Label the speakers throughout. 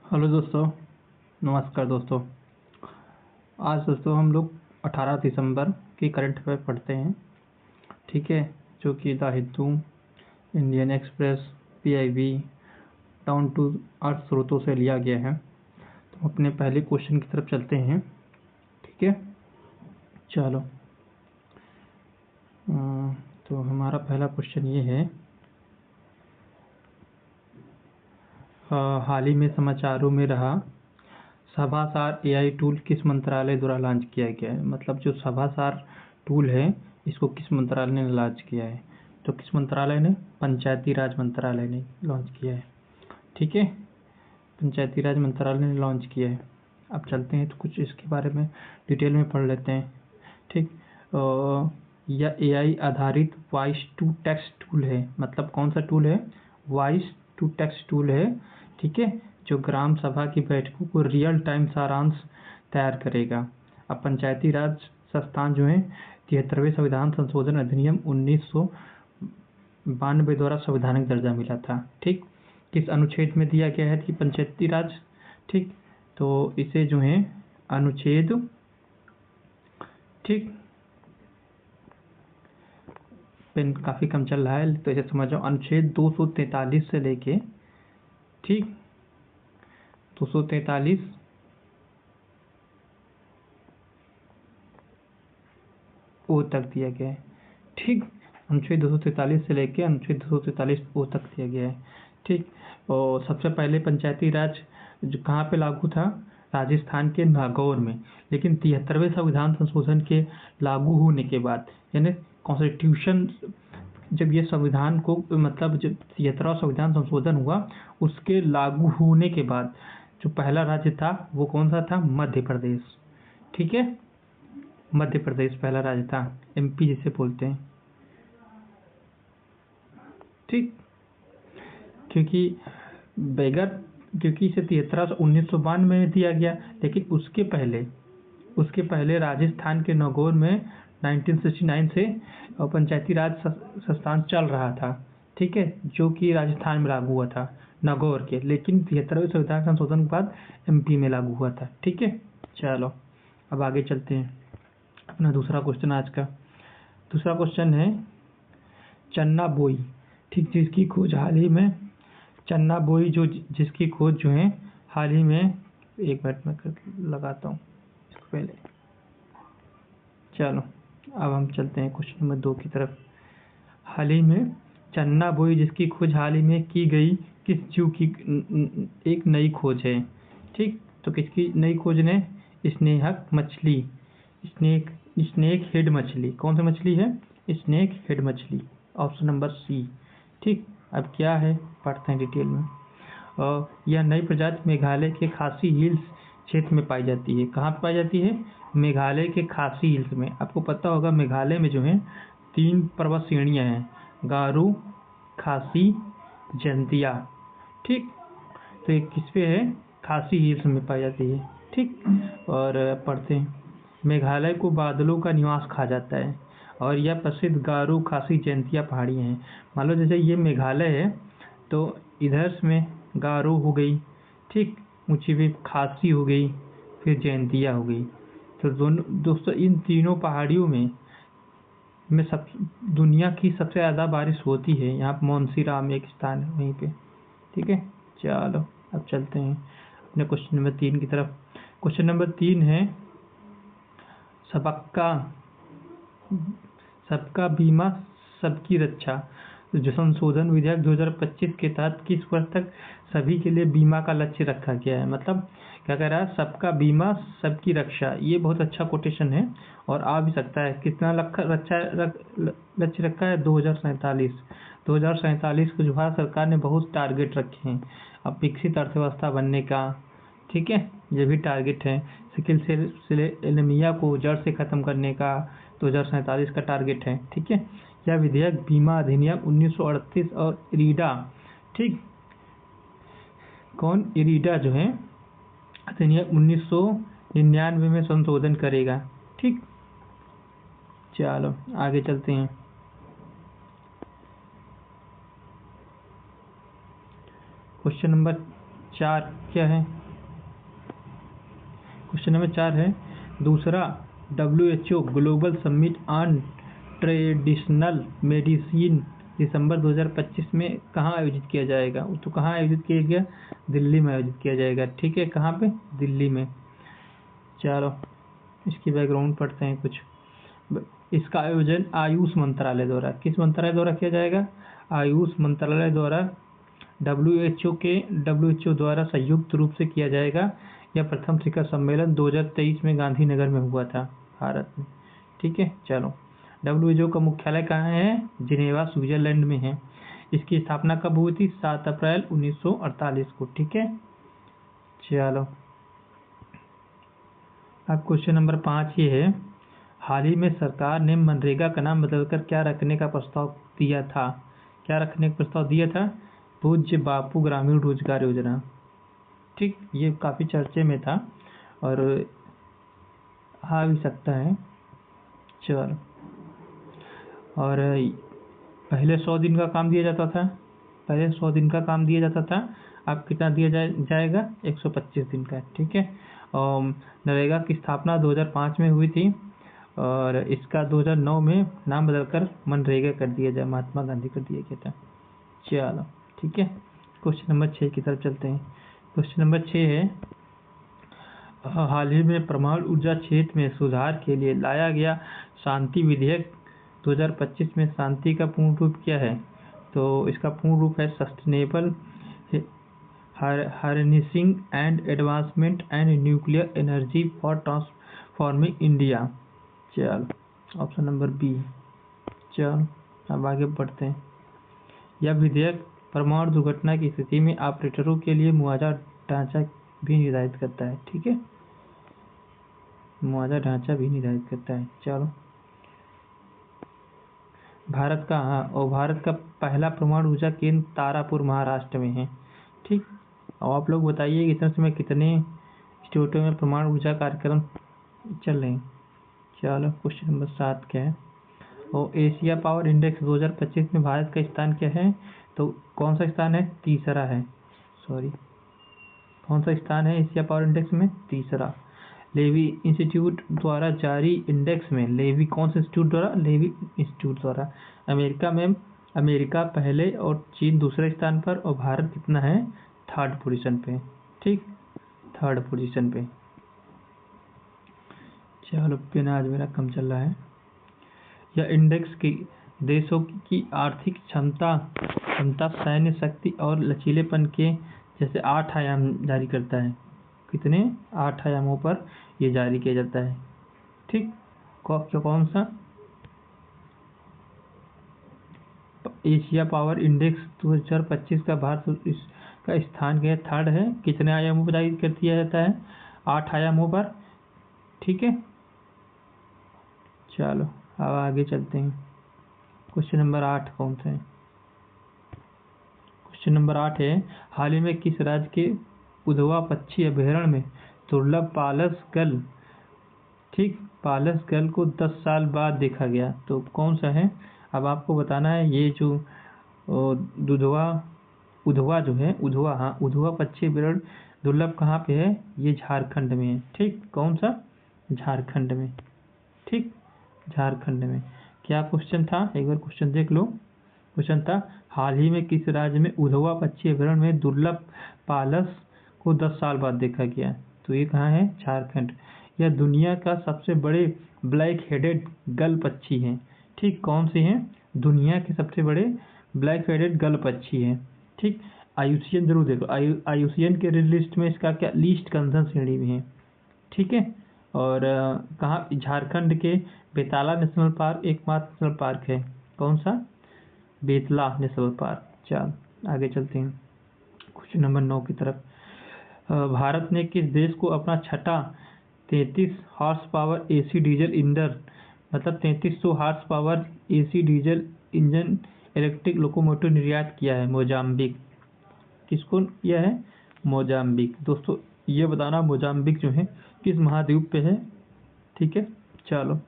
Speaker 1: Hello दोस्तों, नमस्कार दोस्तों। आज दोस्तों हम लोग 18 दिसंबर की करंट अफेयर पढ़ते हैं, ठीक है, जो कि the Hindu, Indian Express, PIB, down to earth स्रोतों से लिया गया है। तो अपने पहले क्वेश्चन की तरफ चलते हैं, ठीक है। चलो, तो हमारा पहला क्वेश्चन ये है, हाल ही में समाचारों में रहा सभासार एआई टूल किस मंत्रालय द्वारा लॉन्च किया गया है। मतलब जो सभासार टूल है, इसको किस मंत्रालय ने लॉन्च किया है। तो किस मंत्रालय ने? पंचायती राज मंत्रालय ने लॉन्च किया है, ठीक है। पंचायती राज मंत्रालय ने लॉन्च किया है। अब चलते हैं तो कुछ इसके बारे में डिटेल में पढ़ लेते हैं, ठीक। यह एआई आधारित वॉइस टू टेक्स्ट टूल है। मतलब कौन सा टूल है? वॉइस टू टेक्स्ट टूल है, ठीक है, जो ग्राम सभा की बैठकों को रियल टाइम सारांश तैयार करेगा। अब पंचायती राज संस्थान जो है 73वें संविधान संशोधन अधिनियम 1992 द्वारा संवैधानिक दर्जा मिला था, ठीक। किस अनुच्छेद में दिया गया है कि पंचायती राज, ठीक। तो इसे जो है अनुच्छेद, ठीक, पेन काफ़ी कम चल रहा है तो इसे समझो, अनुच्छेद 243 से लेके, ठीक, 243 ओ तक दिया गया है, ठीक। अनुच्छेद 243 से लेके अनुच्छेद 243 ओ तक दिया गया है, ठीक। और सबसे पहले पंचायती राज जो कहाँ पे लागू था? राजस्थान के नागौर में। लेकिन 73वें संविधान संशोधन के लागू होने के बाद, यानी कॉन्स्टिट्यूशन, जब ये संविधान को, मतलब जब 73वां संविधान संशोधन हुआ, उसके लागू होने के बाद जो पहला राज्य था वो कौन सा था? मध्य प्रदेश, ठीक है। मध्य प्रदेश पहला राज्य था, एमपी जिसे बोलते हैं, ठीक। क्योंकि बेगर क्योंकि इसे 1992 में दिया गया, लेकिन उसके पहले राजस्थान के नागौर में 1969 से पंचायती राज संस्थान चल रहा था, ठीक है, जो कि राजस्थान में लागू हुआ था, नागौर के। लेकिन 73वें संविधान संशोधन के बाद एमपी में लागू हुआ था, ठीक है। चलो, अब आगे चलते हैं। अपना दूसरा क्वेश्चन आज का दूसरा क्वेश्चन है चन्ना बोई, ठीक, जिसकी खोज हाल ही में, चन्ना बोई जिसकी खोज जो है हाल ही में, एक मिनट में लगाता हूँ इसको पहले। चलो, अब हम चलते हैं क्वेश्चन नंबर 2 की तरफ। हाल ही में चन्ना बोई जिसकी खोज हाल ही में की गई किस जीव की एक नई खोज है, ठीक। तो किसकी नई खोज ने? स्नेहक मछली, स्नेक हेड मछली। कौन सी मछली है? स्नेक हेड मछली, ऑप्शन नंबर सी, ठीक। अब क्या है पढ़ते हैं डिटेल में। और यह नई प्रजाति मेघालय के खासी हिल्स क्षेत्र में पाई जाती है। कहाँ पाई जाती है? मेघालय के खासी हिल्स में। आपको पता होगा मेघालय में जो है 3 पर्वत श्रेणियाँ हैं, गारो, खासी, जंतिया, ठीक। तो ये किस पे है? खासी हिल्स में पाई जाती है, ठीक। और पढ़ते हैं, मेघालय को बादलों का निवास कहा जाता है और यह प्रसिद्ध गारो, खासी, जैंतिया पहाड़ियाँ हैं। मान लो जैसे ये मेघालय है, तो इधर में गारो हो गई, ठीक, ऊंची भी खासी हो गई, फिर जैंतिया हो गई। तो दोस्तों इन तीनों पहाड़ियों में सब दुनिया की सबसे ज़्यादा बारिश होती है। यहाँ मोनसीराम एक स्थान है वहीं पे, ठीक है। चलो, अब चलते हैं अपने क्वेश्चन नंबर 3 की तरफ। क्वेश्चन नंबर 3 है, सबका बीमा सबकी रक्षा जो संशोधन विधेयक 2025 के तहत किस वर्ष तक सभी के लिए बीमा का लक्ष्य रखा गया है। मतलब क्या कह रहा है? सबका बीमा सबकी रक्षा। ये बहुत अच्छा कोटेशन है और आ भी सकता है। कितना लक्ष्य रखा है? 2047 को जो भारत सरकार ने बहुत टारगेट रखे हैं अब विकसित अर्थव्यवस्था बनने का, ठीक है, ये भी टारगेट है। सिकिल सेल एनीमिया को जड़ से खत्म करने का 2047 का टारगेट है, ठीक है। यह विधेयक बीमा अधिनियम 1938 और इरीडा, ठीक, कौन? इरीडा जो है अधिनियम 1999 में संशोधन करेगा, ठीक। चलो आगे चलते हैं। क्वेश्चन नंबर 4 क्या है? क्वेश्चन नंबर 4 है, दूसरा WHO global summit on traditional medicine दिसंबर 2025 में कहाँ आयोजित किया जाएगा? तो कहाँ आयोजित किया गया? दिल्ली में आयोजित किया जाएगा। ठीक है, कहाँ पे? दिल्ली में। चलो इसकी बैकग्राउंड पढ़ते हैं कुछ। इसका आयोजन आयुष मंत्रालय द्वारा, किस मंत्रालय द्वारा किया जाएगा? आयुष मंत्रालय द्वारा WHO द्वारा संयुक्त रूप से किया जाएगा। यह प्रथम शिखर सम्मेलन 2023 में गांधीनगर में हुआ था, भारत में। ठीक है, चलो WHO का मुख्यालय कहाँ है? जिनेवा, स्विट्जरलैंड में है। इसकी स्थापना कब हुई थी? 7 अप्रैल 1948 को। ठीक है, चलो अब क्वेश्चन नंबर 5 ये है, हाल ही में सरकार ने मनरेगा का नाम बदलकर क्या रखने का प्रस्ताव दिया था? क्या रखने का प्रस्ताव दिया था? पूज्य बापू ग्रामीण रोजगार योजना। ठीक, ये काफ़ी चर्चे में था और आ भी सकता है। चलो, और पहले 100 दिन का काम दिया जाता था, पहले 100 दिन का काम दिया जाता था, अब कितना दिया जाएगा? 125 दिन का। ठीक है, और नरेगा की स्थापना 2005 में हुई थी और इसका 2009 में नाम बदलकर मनरेगा कर दिया जाए, महात्मा गांधी कर दिया गया था। चलो ठीक है, क्वेश्चन नंबर 6 की तरफ चलते हैं। क्वेश्चन नंबर 6 है, हाल ही में परमाणु ऊर्जा क्षेत्र में सुधार के लिए लाया गया शांति विधेयक 2025 में शांति का पूर्ण रूप क्या है? तो इसका पूर्ण रूप है sustainable harnessing and advancement and nuclear energy for transforming India. चल ऑप्शन नंबर बी। चल अब आगे बढ़ते हैं। यह विधेयक परमाणु दुर्घटना की स्थिति में ऑपरेटरों के लिए मुआवजा ढांचा भी निर्धारित करता है। ठीक है, मुआवजा ढांचा भी निर्धारित करता है। चलो, भारत का पहला परमाणु ऊर्जा केंद्र तारापुर महाराष्ट्र में है। ठीक, और आप लोग बताइए इतने समय कितने स्टेटों में परमाणु ऊर्जा कार्यक्रम चल रहे हैं। चलो क्वेश्चन नंबर 7 क्या है, और एशिया पावर इंडेक्स 2025 में भारत का स्थान क्या है? तो कौन सा स्थान है? तीसरा है। सॉरी, कौन सा स्थान है एशिया पावर इंडेक्स में? तीसरा। लेवी इंस्टीट्यूट द्वारा जारी इंडेक्स में, लेवी कौन से इंस्टीट्यूट द्वारा? लेवी इंस्टीट्यूट द्वारा। अमेरिका पहले और चीन दूसरे स्थान पर, और भारत कितना है? 3rd पोजीशन पे। ठीक, 3rd पोजीशन पे। चलो पेन आज मेरा कम चल रहा है। यह इंडेक्स की देशों की आर्थिक क्षमता, सैन्य शक्ति और लचीलेपन के जैसे 8 आयाम जारी करता है। कितने? 8 आयामों पर ये जारी किया जाता है। ठीक, कौन सा? एशिया पावर इंडेक्स 2025 का भारत का स्थान क्या है? 3rd है। कितने आयामों पर जारी कर दिया जाता है? 8 आयामों पर। ठीक है, चलो अब आगे चलते हैं। क्वेश्चन नंबर 8 कौन सा है? क्वेश्चन नंबर 8 है, हाल ही में किस राज्य के उधवा पक्षी अभयारण्य में दुर्लभ पालस गल, ठीक, पालस गल को 10 साल बाद देखा गया? तो कौन सा है? अब आपको बताना है। ये जो उधवा जो है, उधवा पक्षी अभयारण्य दुर्लभ कहाँ पे है? ये झारखंड में है। ठीक, कौन सा? झारखंड में। ठीक, झारखंड में। क्या क्वेश्चन था? एक बार क्वेश्चन देख लो। क्वेश्चन था, हाल ही में किस राज्य में उधवा पक्षी अभयारण्य में दुर्लभ पालस को 10 साल बाद देखा गया? तो ये कहाँ है? झारखंड। यह दुनिया का सबसे बड़े ब्लैक हेडेड गल पक्षी है। ठीक, कौन से हैं? दुनिया के सबसे बड़े ब्लैक हेडेड गल पक्षी है। ठीक, IUCN जरूर देखो, IUCN के लिस्ट में इसका क्या? लीस्ट कंसर्न श्रेणी में है। ठीक है, और कहाँ? झारखंड के बेताला नेशनल पार्क एकमात्र नेशनल पार्क है। कौन सा? Betla national park. चल आगे चलते हैं क्वेश्चन नंबर 9 की तरफ। भारत ने किस देश को अपना छठा 33 horse power AC diesel engine, मतलब 3300 horse power AC diesel engine electric locomotive निर्यात किया है? मोजाम्बिक। किसको किया है? मोजाम्बिक। दोस्तों ये बताना मोजाम्बिक जो है किस महाद्वीप पे है? ठीक है, चलो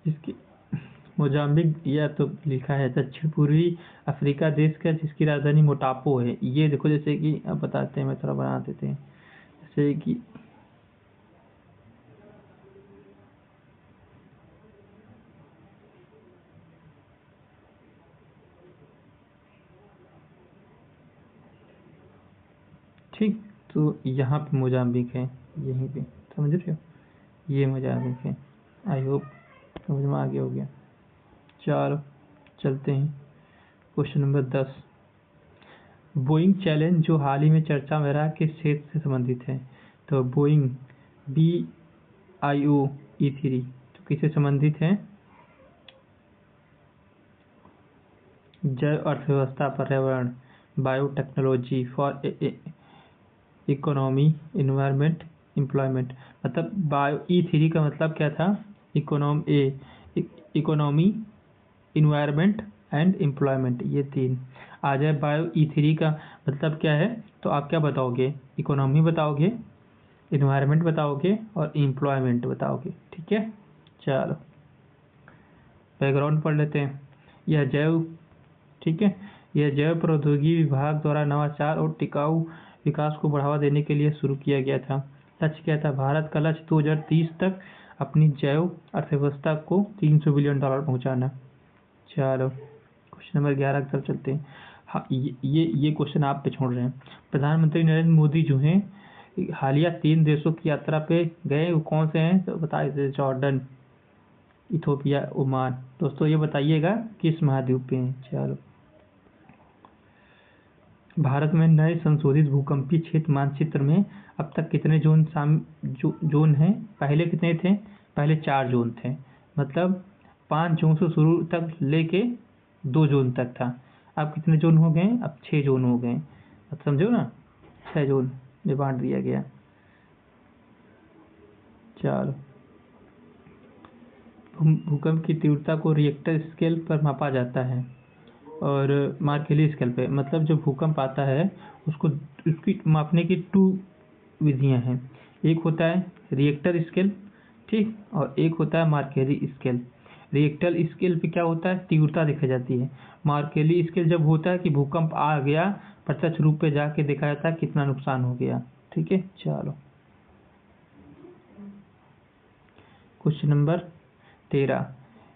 Speaker 1: इसकी मोजाम्बिक या तो लिखा है दक्षिण पूर्वी अफ्रीका देश का, जिसकी राजधानी मोटापो है। ये देखो, जैसे कि अब बताते हैं, मैं थोड़ा बना देते हैं। जैसे कि ठीक, तो यहाँ पे मोजाम्बिक है, यहीं पे, समझ रहे हो, ये मोजाम्बिक है। आई होप समझ में आ गया हो गया। चलो चलते हैं क्वेश्चन नंबर 10। बोइंग चैलेंज जो हाल ही में चर्चा में रहा किस क्षेत्र से संबंधित है? तो बोइंग BIO-E3 तो किससे संबंधित है? जैव अर्थव्यवस्था, पर्यावरण, biotechnology, for economy, environment, employment. मतलब बायो E3 का मतलब क्या था? इकोनॉमी, इन्वायरमेंट एंड एम्प्लॉयमेंट, ये तीन। आ जाए बायो E3 का मतलब क्या है, तो आप क्या बताओगे? इकोनॉमी बताओगे, इन्वायरमेंट बताओगे और एम्प्लॉयमेंट बताओगे। ठीक है, चलो बैकग्राउंड पढ़ लेते हैं। यह जैव ठीक है, यह जैव प्रौद्योगिकी विभाग द्वारा नवाचार और टिकाऊ विकास को बढ़ावा देने के लिए शुरू किया गया था। लक्ष्य क्या था? भारत का लक्ष्य 2030 तक अपनी जैव अर्थव्यवस्था को $300 बिलियन पहुंचाना। चलो क्वेश्चन नंबर 11 की तरफ चलते हैं। हाँ, ये क्वेश्चन आप पे छोड़ रहे हैं। प्रधानमंत्री नरेंद्र मोदी जो हैं हालिया 3 देशों की यात्रा पे गए, वो कौन से हैं? तो बताइए। Jordan, Ethiopia, Oman. दोस्तों ये बताइएगा किस महाद्वीप पे हैं। चलो, भारत में नए संशोधित भूकंपीय क्षेत्र मानचित्र में अब तक कितने जोन हैं? पहले कितने थे? पहले 4 जोन थे, मतलब 5 जोन से शुरू तक लेके 2 जोन तक था। अब कितने जोन हो गए? अब 6 जोन हो गए। अब समझो ना, 6 जोन में बांट दिया गया। चलो, भूकंप की तीव्रता को रिएक्टर स्केल पर मापा जाता है और मार्केली स्केल पे, मतलब जो भूकंप आता है उसको उसकी मापने की 2 विधियां हैं। एक होता है रिएक्टर स्केल, ठीक, और एक होता है मार्केली स्केल। रिएक्टर स्केल पे क्या होता है? तीव्रता देखी जाती है। मार्केली स्केल जब होता है कि भूकंप आ गया, प्रत्यक्ष रूप पे जाके देखा जाता है कितना नुकसान हो गया। ठीक है, चलो क्वेश्चन नंबर 13।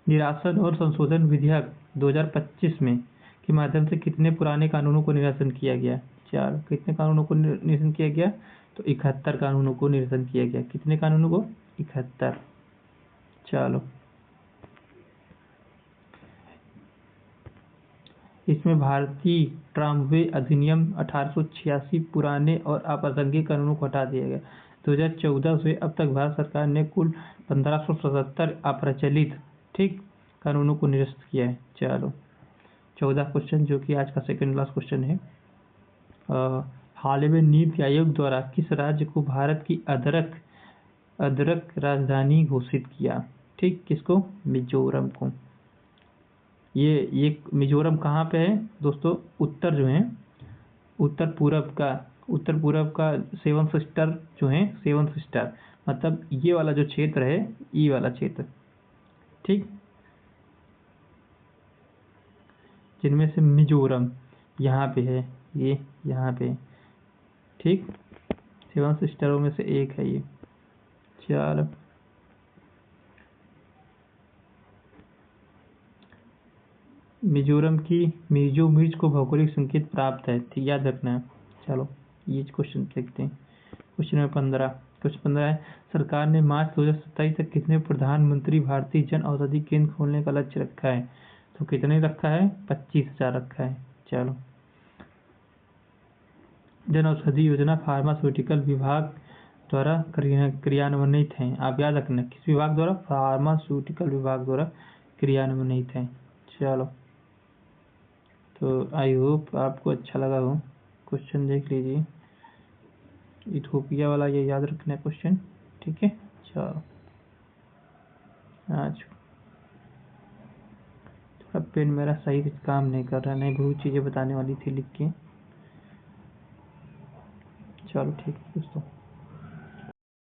Speaker 1: निरासन और संशोधन विधेयक 2025 में के माध्यम से कितने पुराने कानूनों को निरसन किया गया? 4। कितने कानूनों को निरसन किया गया? तो 71 कानूनों को निरसन किया गया। कितने कानूनों को? 71। चलो, इसमें भारतीय ट्रामवे अधिनियम 1886 पुराने और अप्रासंगिक कानूनों को हटा दिया गया। 2014 से अब तक भारत सरकार ने कुल 1577 अप्रचलित ठीक कानूनों को निरस्त किया है। चलो 14 क्वेश्चन, जो कि आज का सेकंड लास्ट क्वेश्चन है। हाल ही में नीति आयोग द्वारा किस राज्य को भारत की अदरक राजधानी घोषित किया? ठीक, किसको? मिजोरम को। ये मिजोरम कहाँ पे है दोस्तों? उत्तर जो है, उत्तर पूरब का 7 सिस्टर जो है, 7 सिस्टर, मतलब ये वाला जो क्षेत्र है, ये वाला क्षेत्र, ठीक, जिनमें से मिजोरम यहाँ पे है, ये यहाँ पे, ठीक, 7 सिस्टरों में से एक है ये। चलो, मिजोरम की मिर्जो मिर्च को भौगोलिक संकेत प्राप्त है, ठीक, याद रखना है। चलो ये क्वेश्चन देखते हैं। Question number 15। क्वेश्चन 15 है, सरकार ने मार्च 2027 तक कितने प्रधानमंत्री भारतीय जन औषधि केंद्र खोलने का लक्ष्य रखा है? तो कितने रखा है? 25,000 रखा है। चलो, जन औषधि योजना फार्मास्यूटिकल विभाग द्वारा क्रियान्वित है। आप याद रखना, किस विभाग द्वारा? फार्मास्यूटिकल विभाग द्वारा क्रियान्वित है। चलो, तो आई होप आपको अच्छा लगा हो। क्वेश्चन देख लीजिए, इथोपिया वाला ये याद रखना है क्वेश्चन, ठीक है। चलो, आज थोड़ा पेन मेरा सही से काम नहीं कर रहा, नहीं बहुत चीज़ें बताने वाली थी लिख के। चलो ठीक है दोस्तों।